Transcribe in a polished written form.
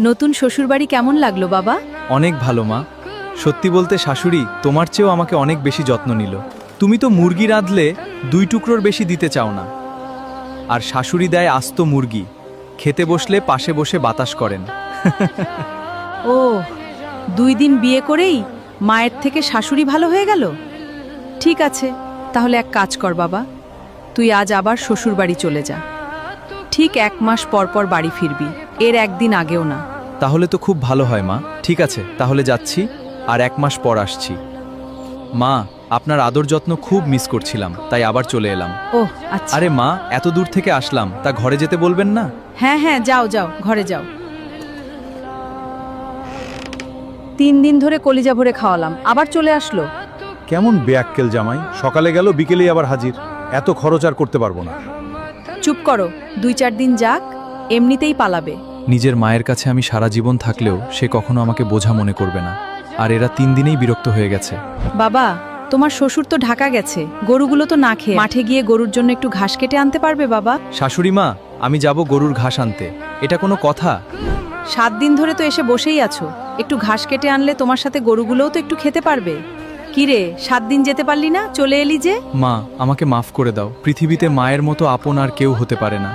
নতুন শ্বশুরবাড়ি কেমন লাগলো বাবা? অনেক ভালো মা। সত্যি বলতে শাশুড়ি তোমার চেয়েও আমাকে অনেক বেশি যত্ন নিল। তুমি তো মুরগি রাঁধলে 2 টুকরোর বেশি দিতে চাও না, আর শাশুড়ি দেয় আস্ত মুরগি। খেতে বসলে পাশে বসে বাতাস করেন। ও, 2 দিন বিয়ে করেই মায়ের থেকে শাশুড়ি ভালো হয়ে গেল। ঠিক আছে, তাহলে এক কাজ কর বাবা, তুই আজ আবার শ্বশুরবাড়ি চলে যা। ঠিক 1 মাস পর পর বাড়ি ফিরবি, এর একদিন আগেও না। তাহলে তো খুব ভালো হয় মা। ঠিক আছে, তাহলে যাচ্ছি, আর 1 মাস পর আসছি। মা, আপনার আদর যত্ন খুব মিস করছিলাম, তাই আবার চলে এলাম। ওহ আচ্ছা। আরে মা, এত দূর থেকে আসলাম, তা ঘরে যেতে বলবেন না? হ্যাঁ হ্যাঁ, যাও যাও, ঘরে যাও। 3 দিন ধরে কলিজা ভরে খাওয়ালাম, আবার চলে আসলো। কেমন বেয়াক্কেল জামাই, সকালে গেল বিকেলেই আবার হাজির। এত খরচ আর করতে পারবো না। চুপ করো, 2-4 দিন যাক, এমনিতেই পালাবে। নিজের মায়ের কাছে আমি সারা জীবন থাকলেও সে কখনো আমাকে বোঝা মনে করবে না, আর এরা 3 দিনেই বিরক্ত হয়ে গেছে। বাবা, তোমার শ্বশুর তো ঢাকা গেছে, গরুগুলো তো না খেয়ে মাঠে গিয়ে গরুর জন্য একটু ঘাস কেটে আনতে পারবে বাবা? শাশুড়ি মা, আমি যাব গরুর ঘাস আনতে, এটা কোনো কথা? 7 দিন ধরে তো এসে বসেই আছো, একটু ঘাস কেটে আনলে তোমার সাথে গরুগুলোও তো একটু খেতে পারবে। কি রে, 7 দিন যেতে পারলি না, চলে এলি যে? মা, আমাকে মাফ করে দাও। পৃথিবীতে মায়ের মতো আপন আর কেউ হতে পারে না।